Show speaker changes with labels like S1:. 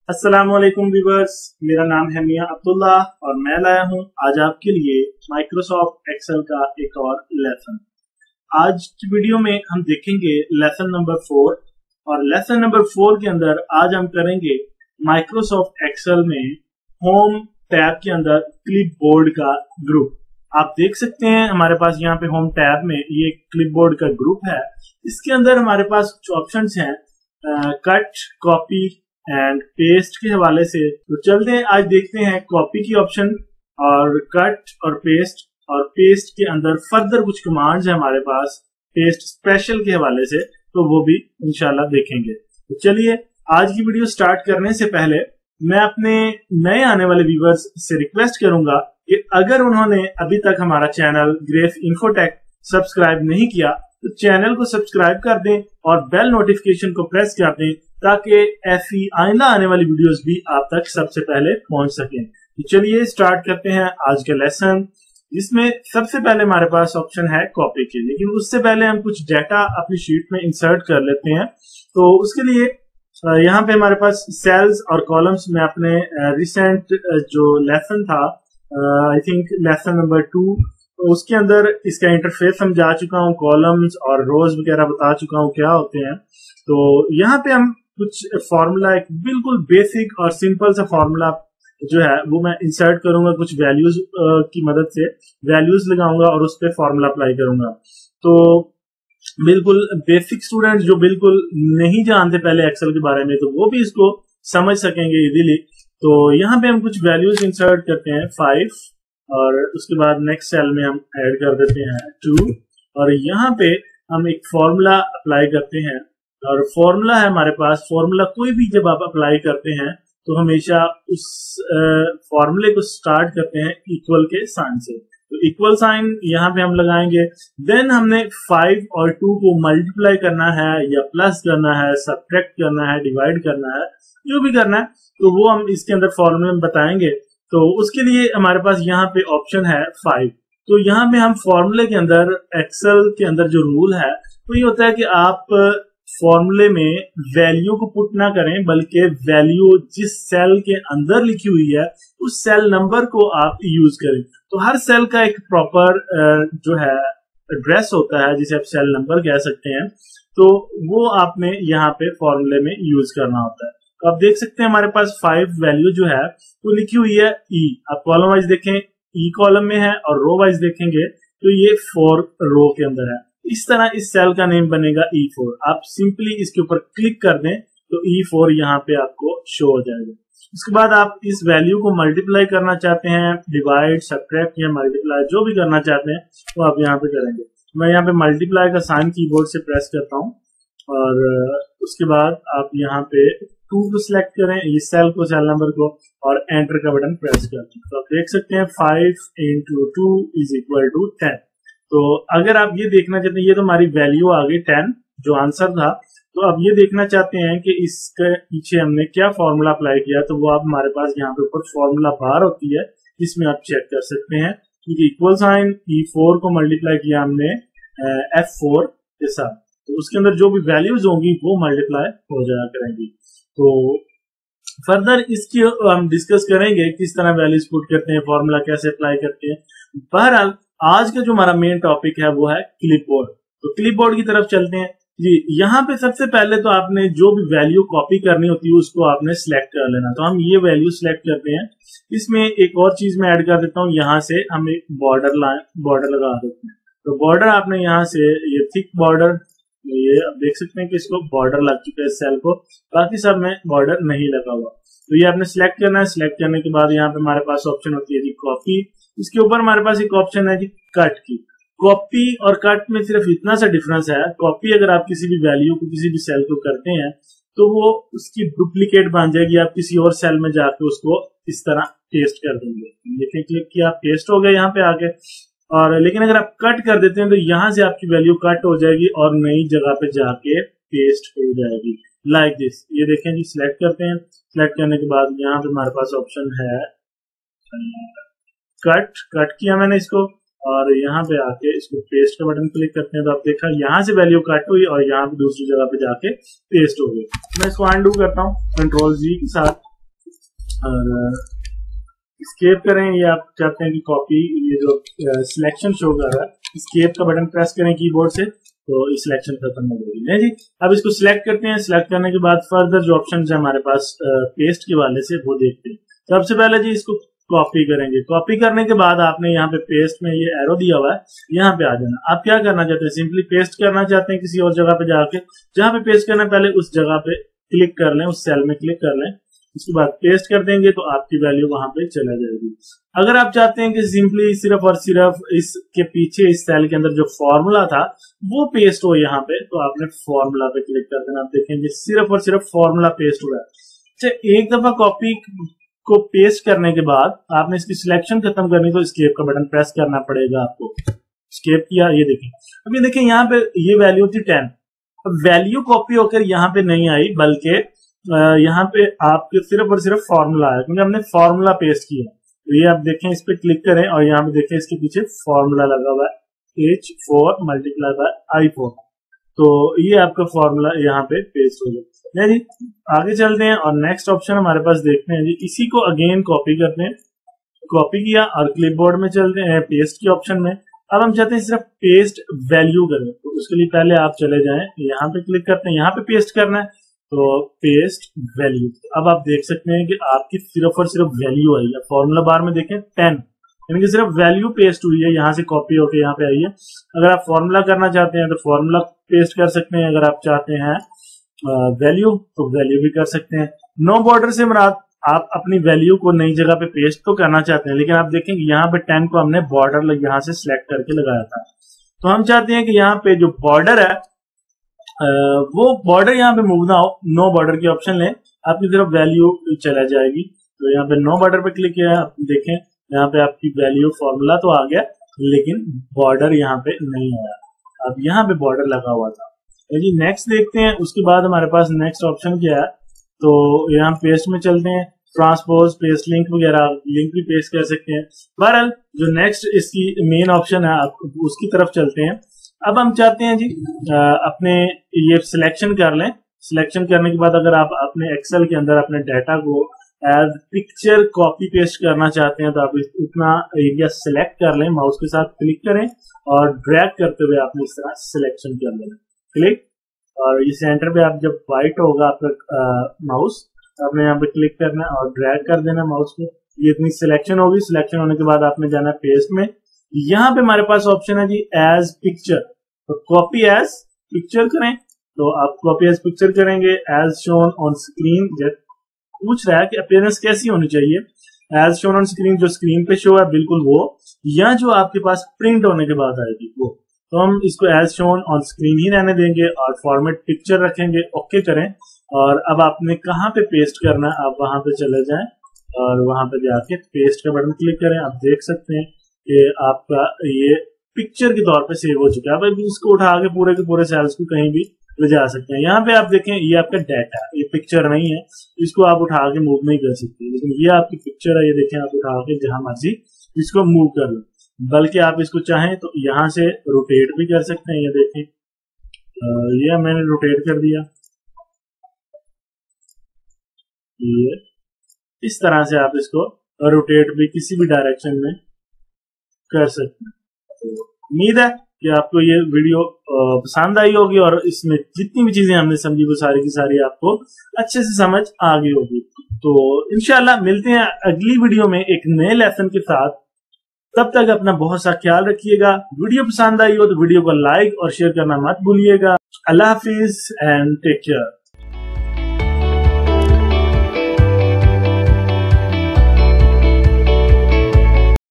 S1: अस्सलाम वालेकुम व्यूअर्स, मेरा नाम है मियां अब्दुल्ला और मैं लाया हूं आज आपके लिए माइक्रोसॉफ्ट एक्सेल का एक और लेसन। आज की वीडियो में हम देखेंगे लेसन नंबर 4 और लेसन नंबर 4 के अंदर आज हम करेंगे माइक्रोसॉफ्ट एक्सेल में होम टैब के अंदर क्लिपबोर्ड का ग्रुप। आप देख सकते हैं हमारे पास यहाँ पे होम टैब में ये क्लिपबोर्ड का ग्रुप है। इसके अंदर हमारे पास कुछ ऑप्शंस हैं कट, कॉपी एंड पेस्ट के हवाले से। तो चलते हैं आज देखते हैं कॉपी की ऑप्शन और कट और पेस्ट के अंदर फर्दर कुछ कमांड्स है हमारे पास पेस्ट स्पेशल के हवाले से, तो वो भी इंशाल्लाह देखेंगे। तो चलिए आज की वीडियो स्टार्ट करने से पहले मैं अपने नए आने वाले व्यूअर्स से रिक्वेस्ट करूंगा कि अगर उन्होंने अभी तक हमारा चैनल ग्रेफ इन्फोटेक सब्सक्राइब नहीं किया तो चैनल को सब्सक्राइब कर दें और बेल नोटिफिकेशन को प्रेस कर दें ताकि ऐसी आइंदा आने वाली वीडियोस भी आप तक सबसे पहले पहुंच सकें। तो चलिए स्टार्ट करते हैं आज का लेसन, जिसमें सबसे पहले हमारे पास ऑप्शन है कॉपी के। लेकिन उससे पहले हम कुछ डाटा अपनी शीट में इंसर्ट कर लेते हैं। तो उसके लिए यहाँ पे हमारे पास सेल्स और कॉलम्स में अपने रिसेंट जो लेसन था, आई थिंक लेसन नंबर 2, तो उसके अंदर इसका इंटरफेस समझा चुका हूँ, कॉलम्स और रोज वगैरह बता चुका हूँ क्या होते हैं। तो यहाँ पे हम कुछ फॉर्मूला, एक बिल्कुल बेसिक और सिंपल सा फॉर्मूला जो है वो मैं इंसर्ट करूंगा। कुछ वैल्यूज की मदद से वैल्यूज लगाऊंगा और उस पर फॉर्मूला अप्लाई करूंगा। तो बिल्कुल बेसिक स्टूडेंट जो बिल्कुल नहीं जानते पहले एक्सेल के बारे में, तो वो भी इसको समझ सकेंगे इजीली। तो यहाँ पे हम कुछ वैल्यूज इंसर्ट करते हैं 5 और उसके बाद नेक्स्ट सेल में हम ऐड कर देते हैं 2 और यहाँ पे हम एक फॉर्मूला अप्लाई करते हैं। और फॉर्मूला है हमारे पास, फॉर्मूला कोई भी जब आप अप्लाई करते हैं तो हमेशा उस फॉर्मूले को स्टार्ट करते हैं इक्वल के साइन से। तो इक्वल साइन यहाँ पे हम लगाएंगे। देन हमने 5 और 2 को मल्टीप्लाई करना है या प्लस करना है, सब्ट्रैक्ट करना है, डिवाइड करना है, जो भी करना है तो वो हम इसके अंदर फॉर्मूले में बताएंगे। तो उसके लिए हमारे पास यहाँ पे ऑप्शन है 5। तो यहाँ पे हम फॉर्मूले के अंदर, एक्सेल के अंदर जो रूल है वो ये होता है कि आप फॉर्मूले में वैल्यू को पुट ना करें, बल्कि वैल्यू जिस सेल के अंदर लिखी हुई है उस सेल नंबर को आप यूज करें। तो हर सेल का एक प्रॉपर जो है एड्रेस होता है जिसे आप सेल नंबर कह सकते हैं, तो वो आपने यहाँ पे फॉर्मूले में यूज करना होता है। तो आप देख सकते हैं हमारे पास 5 वैल्यू जो है वो लिखी हुई है ई। आप कॉलम वाइज देखें, ई कॉलम में है, और रो वाइज देखेंगे तो ये 4 रो के अंदर है। इस तरह इस सेल का नेम बनेगा E4। आप सिंपली इसके ऊपर क्लिक कर दें तो E4 यहाँ पे आपको शो हो जाएगा। उसके बाद आप इस वैल्यू को मल्टीप्लाई करना चाहते हैं, डिवाइड, सब्ट्रैक्ट या मल्टीप्लाई, जो भी करना चाहते हैं वो आप यहाँ पे करेंगे। मैं यहाँ पे मल्टीप्लाई का साइन कीबोर्ड से प्रेस करता हूँ और उसके बाद आप यहाँ पे 2 को सिलेक्ट करें, इस सेल को, सेल नंबर को, और एंटर का बटन प्रेस कर दें। तो आप देख सकते हैं 5 × 2 = 10। तो अगर आप ये देखना चाहते हैं, ये तो हमारी वैल्यू आ गई 10 जो आंसर था। तो अब ये देखना चाहते हैं कि इसके पीछे हमने क्या फॉर्मूला अप्लाई किया, तो वो आप हमारे पास यहाँ पे ऊपर फॉर्मूला बार होती है जिसमें आप चेक कर सकते हैं कि इक्वल साइन E4 को मल्टीप्लाई किया हमने F4 के साथ, तो उसके अंदर जो भी वैल्यूज होंगी वो मल्टीप्लाई हो जाया करेंगी। तो फर्दर इसकी हम डिस्कस करेंगे किस तरह वैल्यूज पुट करते हैं, फॉर्मूला कैसे अप्लाई करते हैं। बहरहाल आज का जो हमारा मेन टॉपिक है वो है क्लिपबोर्ड। तो क्लिपबोर्ड की तरफ चलते हैं जी। यहाँ पे सबसे पहले तो आपने जो भी वैल्यू कॉपी करनी होती है उसको आपने सिलेक्ट कर लेना। तो हम ये वैल्यू सिलेक्ट करते हैं। इसमें एक और चीज मैं ऐड कर देता हूँ, यहाँ से हम एक बॉर्डर लगा देते हैं। तो बॉर्डर आपने यहाँ से, ये थिक बॉर्डर, ये आप देख सकते हैं कि इसको बॉर्डर लग चुका है इस सेल को, बाकी सब में बॉर्डर नहीं लगा हुआ। तो ये आपने सिलेक्ट करना है। सिलेक्ट करने के बाद यहाँ पे हमारे पास ऑप्शन होती है जी कॉपी। इसके ऊपर हमारे पास एक ऑप्शन है जी कट की। कॉपी और कट में सिर्फ इतना सा डिफरेंस है, कॉपी अगर आप किसी भी वैल्यू को किसी भी सेल को करते हैं तो वो उसकी डुप्लीकेट बन जाएगी, आप किसी और सेल में जाके उसको इस तरह पेस्ट कर देंगे। देखिए क्लिक किया, पेस्ट हो गया यहाँ पे आके। और लेकिन अगर आप कट कर देते हैं तो यहाँ से आपकी वैल्यू कट हो जाएगी और नई जगह पे जाके पेस्ट हो जाएगी, लाइक दिस। ये देखें जी, सिलेक्ट करते हैं। सिलेक्ट करने के बाद यहाँ पे हमारे पास ऑप्शन है कट किया मैंने इसको, और यहाँ पे आके इसको पेस्ट का बटन क्लिक करते हैं तो आप देखा यहाँ से वैल्यू कट हुई और यहाँ पे दूसरी जगह पे जाके पेस्ट हो गई। मैं इसको अनडू करता हूँ Ctrl+G के साथ और स्केप करें, ये आप चाहते हैं कि कॉपी, ये जो सिलेक्शन शो कर रहा है, स्केप का बटन प्रेस करें कीबोर्ड से तो इस सिलेक्शन खत्म हो जाएगी। नहीं जी, अब इसको सिलेक्ट करते हैं। सिलेक्ट करने के बाद फर्दर जो ऑप्शन है हमारे पास पेस्ट के वाले से वो देखते हैं। सबसे पहले जी इसको कॉपी करेंगे। कॉपी करने के बाद आपने यहाँ पे पेस्ट में ये एरो दिया हुआ है, यहाँ पे आ जाना। आप क्या करना चाहते हैं, सिंपली पेस्ट करना चाहते हैं किसी और जगह पे जाके, जहां पे पेस्ट करना पहले उस जगह पे क्लिक कर लें, उस सेल में क्लिक कर लें, उसके बाद पेस्ट कर देंगे तो आपकी वैल्यू वहां पे चला जाएगी। अगर आप चाहते हैं कि सिंपली सिर्फ और सिर्फ इसके पीछे इस सेल के अंदर जो फॉर्मूला था वो पेस्ट हो यहाँ पे, तो आपने फॉर्मूला पे क्लिक कर देना। आप देखेंगे सिर्फ और सिर्फ फॉर्मूला पेस्ट हुआ है। अच्छा, एक दफा कॉपी को पेस्ट करने के बाद आपने इसकी सिलेक्शन खत्म करनी तो स्केप का बटन प्रेस करना पड़ेगा आपको। स्केप किया, ये देखें, अब ये देखें यहाँ पे ये वैल्यू थी 10। अब वैल्यू कॉपी होकर यहाँ पे नहीं आई, बल्कि यहाँ पे आपके सिर्फ और सिर्फ फॉर्मूला आया, क्योंकि हमने फॉर्मूला पेस्ट किया। तो ये आप देखें, इस पे क्लिक करें और यहाँ पे देखें इसके पीछे फॉर्मूला लगा हुआ है H4 मल्टीप्लाई बाय I4। तो ये आपका फॉर्मूला यहाँ पे पेस्ट हो गया जी। आगे चलते हैं और नेक्स्ट ऑप्शन हमारे पास देखते हैं जी। इसी को अगेन कॉपी करते हैं, कॉपी किया और क्लिपबोर्ड में चलते हैं पेस्ट के ऑप्शन में। अब हम चाहते हैं सिर्फ पेस्ट वैल्यू करें, तो उसके लिए पहले आप चले जाएं, यहाँ पे क्लिक करते हैं, यहाँ पे पेस्ट करना है तो पेस्ट वैल्यू। अब आप देख सकते हैं कि आपकी सिर्फ और सिर्फ वैल्यू आई है। फॉर्मूला बार में देखें 10, यानी कि सिर्फ वैल्यू पेस्ट हुई है, यहाँ से कॉपी होके यहाँ पे आई है। अगर आप फॉर्मूला करना चाहते हैं तो फॉर्मूला पेस्ट कर सकते हैं, अगर आप चाहते हैं वैल्यू तो वैल्यू भी कर सकते हैं। नो बॉर्डर से मुराद आप अपनी वैल्यू को नई जगह पे पेस्ट तो करना चाहते हैं, लेकिन आप देखेंगे यहाँ पे 10 को हमने बॉर्डर यहाँ से सिलेक्ट करके लगाया था। तो हम चाहते हैं कि यहाँ पे जो बॉर्डर है वो बॉर्डर यहाँ पे मूव ना हो। नो बॉर्डर की ऑप्शन लें, आपकी तरफ वैल्यू चला जाएगी। तो यहाँ पे नो बॉर्डर पे क्लिक किया, आप देखें यहाँ पे आपकी वैल्यू फॉर्मूला तो आ गया, लेकिन बॉर्डर यहाँ पे नहीं आया। अब यहाँ पे बॉर्डर लगा हुआ था जी। नेक्स्ट देखते हैं, उसके बाद हमारे पास नेक्स्ट ऑप्शन क्या है। तो यहाँ पेस्ट में चलते हैं, ट्रांसपोज, पेस्ट लिंक वगैरह, लिंक भी पेस्ट कर सकते हैं। बहरहाल जो नेक्स्ट इसकी मेन ऑप्शन है आप उसकी तरफ चलते हैं। अब हम चाहते हैं जी अपने ये सिलेक्शन कर लें। सिलेक्शन करने के बाद अगर आप अपने एक्सेल के अंदर अपने डाटा को एज पिक्चर कॉपी पेस्ट करना चाहते हैं तो आप इतना एरिया सिलेक्ट कर लें, माउस के साथ क्लिक करें और ड्रैग करते हुए आपने इस तरह सिलेक्शन कर लेना, क्लिक, और ये सेंटर पे आप जब व्हाइट होगा आपका माउस, आपने यहाँ पे क्लिक करना और ड्रैग कर देना माउस को। ये इतनी सिलेक्शन होगी। सिलेक्शन होने के बाद आपने जाना पेस्ट में। यहाँ पे हमारे पास ऑप्शन है जी एज पिक्चर, तो कॉपी एज पिक्चर करें। तो आप कॉपी एज पिक्चर करेंगे, एज शोन ऑन स्क्रीन। पूछ रहा है कि अपीयरेंस कैसी होनी चाहिए, एज शोन ऑन स्क्रीन, जो स्क्रीन पे शो है बिल्कुल वो, या जो आपके पास प्रिंट होने के बाद आएगी वो। तो हम इसको एज शोन ऑन स्क्रीन ही रहने देंगे और फॉर्मेट पिक्चर रखेंगे, ओके करें। और अब आपने कहाँ पे पेस्ट करना है, आप वहां पे चले जाएं और वहां पे जाके पेस्ट का बटन क्लिक करें। आप देख सकते हैं कि आपका ये पिक्चर के तौर पे सेव हो चुका है। अब इसको उठा के पूरे के पूरे सेल्स को कहीं भी ले जा सकते हैं। यहाँ पे आप देखें ये आपका डाटा, ये पिक्चर नहीं है, इसको आप उठा के मूव नहीं कर सकते, लेकिन ये आपकी पिक्चर है। ये देखें, आप उठा के जहां मर्जी इसको मूव कर लो, बल्कि आप इसको चाहें तो यहाँ से रोटेट भी कर सकते हैं। ये देखें, ये मैंने रोटेट कर दिया। ये इस तरह से आप इसको रोटेट भी किसी भी डायरेक्शन में कर सकते हैं। तो उम्मीद है कि आपको ये वीडियो पसंद आई होगी और इसमें जितनी भी चीजें हमने समझी वो सारी की सारी आपको अच्छे से समझ आ गई होगी। तो इंशाल्लाह मिलते हैं अगली वीडियो में एक नए लेसन के साथ। तब तक अपना बहुत सा ख्याल रखिएगा। वीडियो पसंद आई हो तो वीडियो को लाइक और शेयर करना मत भूलिएगा। अल्लाह हाफिज एंड टेक केयर।